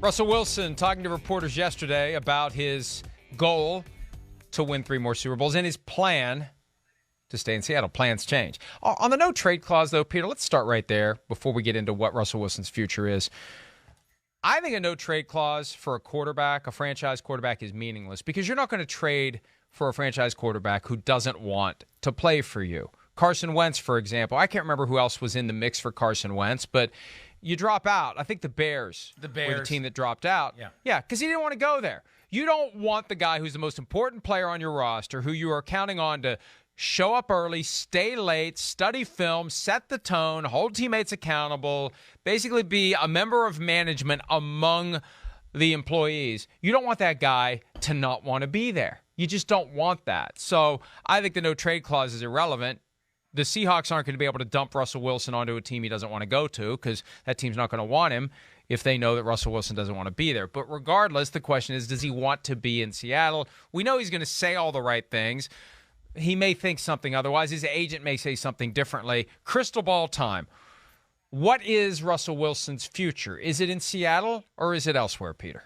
Russell Wilson talking to reporters yesterday about his goal to win 3 more Super Bowls and his plan to stay in Seattle. Plans change. On the no trade clause, though, Peter, let's start right there before we get into what Russell Wilson's future is. I think a no trade clause for a quarterback, a franchise quarterback, is meaningless because you're not going to trade for a franchise quarterback who doesn't want to play for you. Carson Wentz, for example. I can't remember who else was in the mix for Carson Wentz, but you drop out. I think the Bears were the team that dropped out. Yeah, because he didn't want to go there. You don't want the guy who's the most important player on your roster, who you are counting on to show up early, stay late, study film, set the tone, hold teammates accountable, basically be a member of management among the employees. You don't want that guy to not want to be there. You just don't want that. So I think the no trade clause is irrelevant. The Seahawks aren't going to be able to dump Russell Wilson onto a team he doesn't want to go to because that team's not going to want him if they know that Russell Wilson doesn't want to be there. But regardless, the question is, does he want to be in Seattle? We know he's going to say all the right things. He may think something otherwise. His agent may say something differently. Crystal ball time. What is Russell Wilson's future? Is it in Seattle or is it elsewhere, Peter?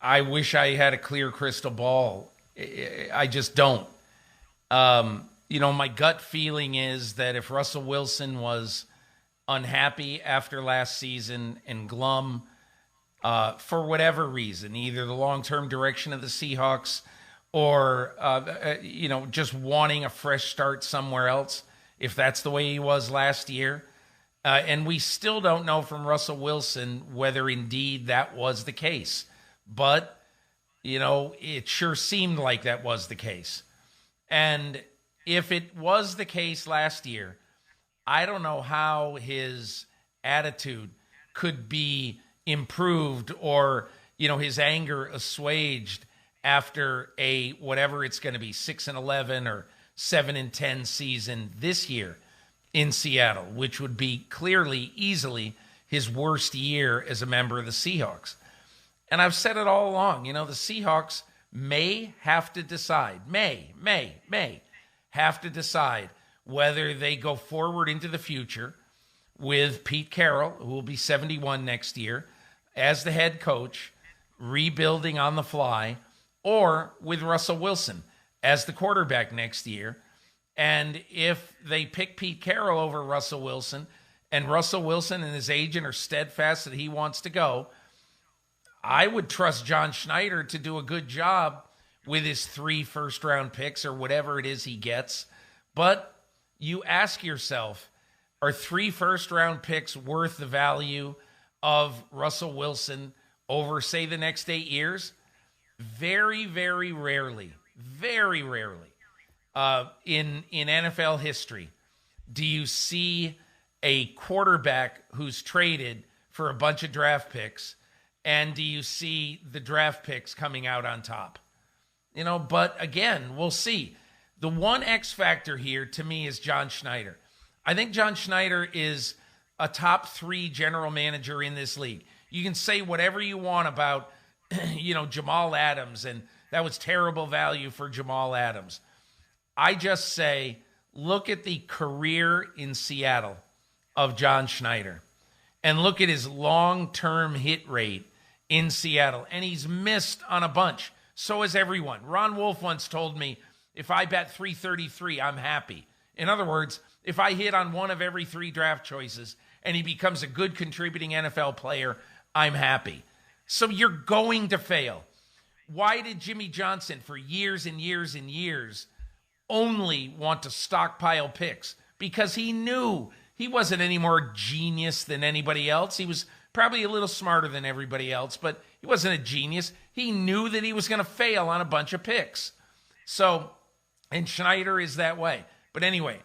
I wish I had a clear crystal ball. I just don't. My gut feeling is that if Russell Wilson was unhappy after last season and glum for whatever reason, either the long-term direction of the Seahawks or, just wanting a fresh start somewhere else, if that's the way he was last year. And we still don't know from Russell Wilson whether indeed that was the case. But, it sure seemed like that was the case. And if it was the case last year, I don't know how his attitude could be improved or, his anger assuaged after a whatever it's going to be 6-11 or 7-10 season this year in Seattle, which would be clearly, easily his worst year as a member of the Seahawks. And I've said it all along, the Seahawks may have to decide, may have to decide whether they go forward into the future with Pete Carroll, who will be 71 next year, as the head coach, rebuilding on the fly, or with Russell Wilson as the quarterback next year. And if they pick Pete Carroll over Russell Wilson, and Russell Wilson and his agent are steadfast that he wants to go, I would trust John Schneider to do a good job with his 3 first-round picks or whatever it is he gets. But you ask yourself, are 3 first-round picks worth the value of Russell Wilson over, say, the next 8 years? Very, very rarely in NFL history do you see a quarterback who's traded for a bunch of draft picks, and do you see the draft picks coming out on top? But again, we'll see. The one X factor here to me is John Schneider. I think John Schneider is a top 3 general manager in this league. You can say whatever you want about Jamal Adams, and that was terrible value for Jamal Adams. I just say, look at the career in Seattle of John Schneider and look at his long-term hit rate in Seattle. And he's missed on a bunch. So has everyone. Ron Wolf once told me, if I bet 333, I'm happy. In other words, if I hit on one of every 3 draft choices and he becomes a good contributing NFL player, I'm happy. So you're going to fail. Why did Jimmy Johnson, for years and years and years, only want to stockpile picks? Because he knew he wasn't any more genius than anybody else. He was probably a little smarter than everybody else, but he wasn't a genius. He knew that he was going to fail on a bunch of picks. So, and Schneider is that way. But anyway,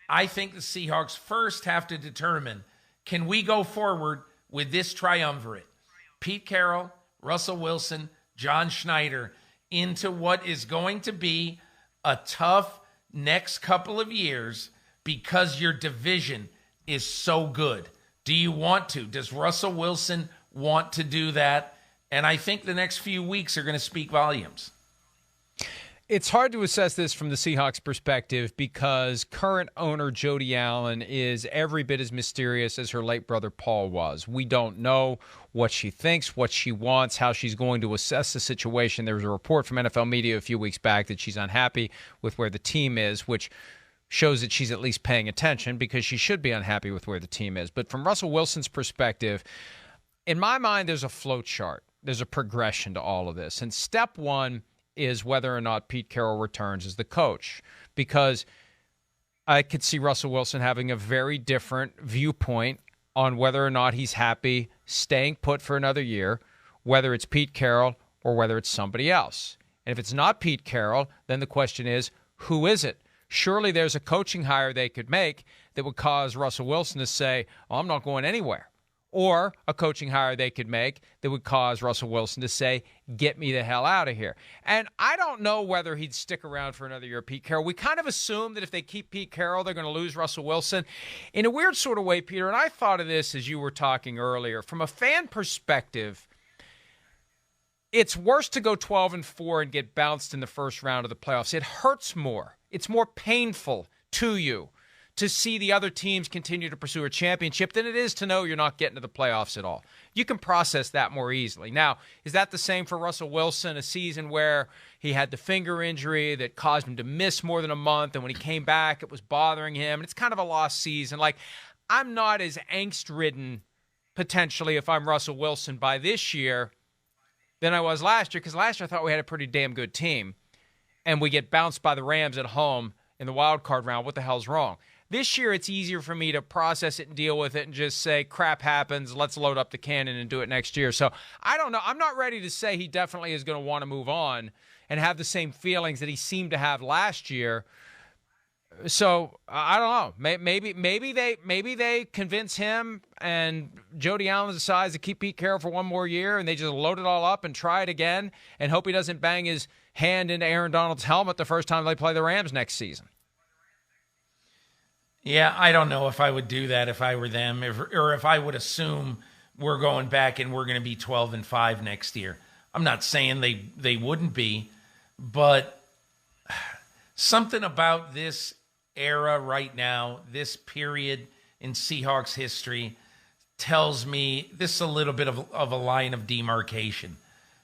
I think the Seahawks first have to determine, can we go forward with this triumvirate? Pete Carroll, Russell Wilson, John Schneider, into what is going to be a tough next couple of years because your division is so good. Do you want to? Does Russell Wilson want to do that? And I think the next few weeks are going to speak volumes. It's hard to assess this from the Seahawks perspective because current owner Jody Allen is every bit as mysterious as her late brother Paul was. We don't know what she thinks, what she wants, how she's going to assess the situation. There was a report from NFL media a few weeks back that she's unhappy with where the team is, which shows that she's at least paying attention because she should be unhappy with where the team is. But from Russell Wilson's perspective, in my mind, there's a flow chart. There's a progression to all of this. And step one is whether or not Pete Carroll returns as the coach, because I could see Russell Wilson having a very different viewpoint on whether or not he's happy staying put for another year, whether it's Pete Carroll or whether it's somebody else. And if it's not Pete Carroll, then the question is, who is it? Surely there's a coaching hire they could make that would cause Russell Wilson to say, oh, I'm not going anywhere. Or a coaching hire they could make that would cause Russell Wilson to say, get me the hell out of here. And I don't know whether he'd stick around for another year, Pete Carroll. We kind of assume that if they keep Pete Carroll, they're going to lose Russell Wilson. In a weird sort of way, Peter, and I thought of this as you were talking earlier, from a fan perspective, it's worse to go 12-4 and get bounced in the first round of the playoffs. It hurts more. It's more painful to you to see the other teams continue to pursue a championship than it is to know you're not getting to the playoffs at all. You can process that more easily. Now, is that the same for Russell Wilson, a season where he had the finger injury that caused him to miss more than a month, and when he came back, it was bothering him, and it's kind of a lost season? Like, I'm not as angst-ridden, potentially, if I'm Russell Wilson by this year than I was last year, because last year I thought we had a pretty damn good team, and we get bounced by the Rams at home in the wild card round. What the hell's wrong? This year, it's easier for me to process it and deal with it and just say, crap happens, let's load up the cannon and do it next year. So I don't know. I'm not ready to say he definitely is going to want to move on and have the same feelings that he seemed to have last year. So I don't know. Maybe they convince him and Jody Allen decides to keep Pete Carroll for one more year, and they just load it all up and try it again and hope he doesn't bang his hand into Aaron Donald's helmet the first time they play the Rams next season. Yeah, I don't know if I would do that if I were them, or if I would assume we're going back and we're going to be 12-5 next year. I'm not saying they wouldn't be, but something about this era right now, this period in Seahawks history, tells me this is a little bit of a line of demarcation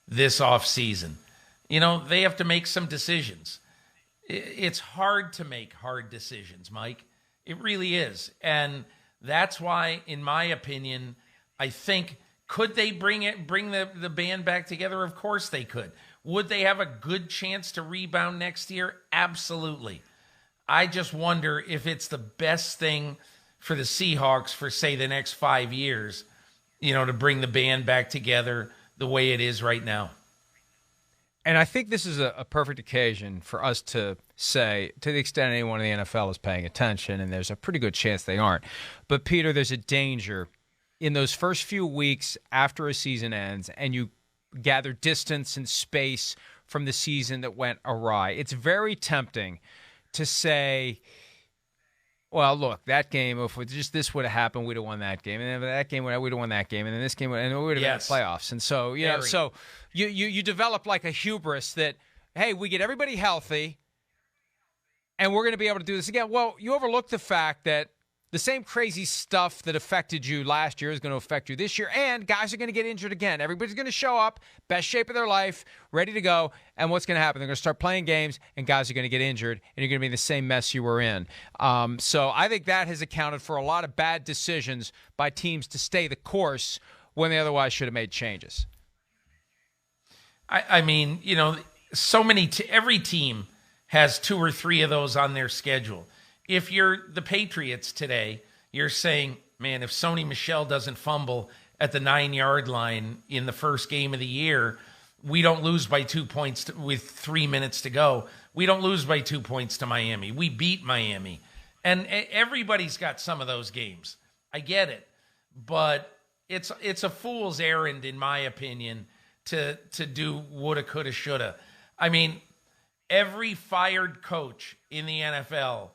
this offseason. You know, they have to make some decisions. It's hard to make hard decisions, Mike. It really is. And that's why, in my opinion, I think, could they bring the band back together? Of course they could. Would they have a good chance to rebound next year? Absolutely. I just wonder if it's the best thing for the Seahawks for, say, the next 5 years, to bring the band back together the way it is right now. And I think this is a perfect occasion for us to say, to the extent anyone in the NFL is paying attention, and there's a pretty good chance they aren't, but Peter, there's a danger in those first few weeks after a season ends and you gather distance and space from the season that went awry. It's very tempting to say, well, look, that game, if just this would have happened, we'd have won that game. And then that game, we'd have won that game. And then this game, and we would have been in the playoffs. And so, so you develop like a hubris that, hey, we get everybody healthy and we're going to be able to do this again. Well, you overlook the fact that the same crazy stuff that affected you last year is going to affect you this year, and guys are going to get injured again. Everybody's going to show up, best shape of their life, ready to go, and what's going to happen? They're going to start playing games, and guys are going to get injured, and you're going to be in the same mess you were in. So I think that has accounted for a lot of bad decisions by teams to stay the course when they otherwise should have made changes. I mean, so many every team has 2 or 3 of those on their schedule. If you're the Patriots today, you're saying, man, if Sony Michel doesn't fumble at the 9-yard line in the first game of the year, we don't lose by 2 points with 3 minutes to go. We don't lose by 2 points to Miami. We beat Miami. And everybody's got some of those games. I get it. But it's a fool's errand, in my opinion, to do woulda, coulda, shoulda. I mean, every fired coach in the NFL,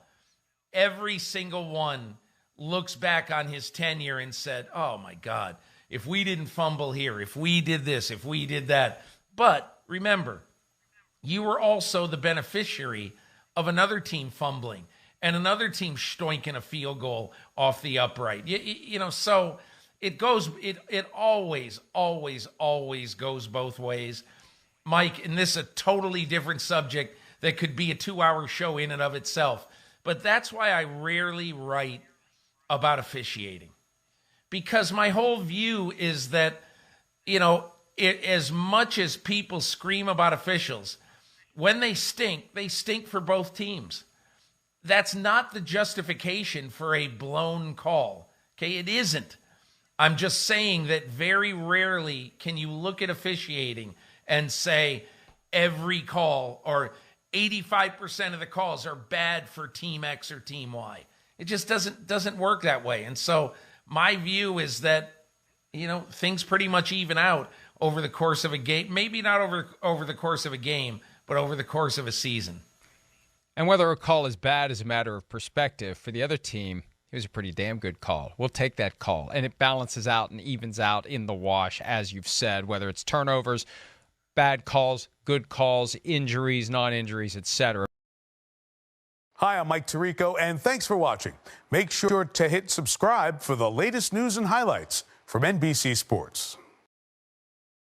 every single one looks back on his tenure and said, oh, my God, if we didn't fumble here, if we did this, if we did that. But remember, you were also the beneficiary of another team fumbling and another team stoinking a field goal off the upright. So it always goes both ways. Mike, and this is a totally different subject that could be a 2-hour show in and of itself. But that's why I rarely write about officiating. Because my whole view is that, as much as people scream about officials, when they stink for both teams. That's not the justification for a blown call. Okay, it isn't. I'm just saying that very rarely can you look at officiating and say every call or 85% of the calls are bad for team X or team Y. It just doesn't work that way. And so my view is that, things pretty much even out over the course of a game. Maybe not over the course of a game, but over the course of a season. And whether a call is bad is a matter of perspective. For the other team, it was a pretty damn good call. We'll take that call. And it balances out and evens out in the wash, as you've said, whether it's turnovers, bad calls, good calls, injuries, non-injuries, etc. Hi, I'm Mike Tirico, and thanks for watching. Make sure to hit subscribe for the latest news and highlights from NBC Sports.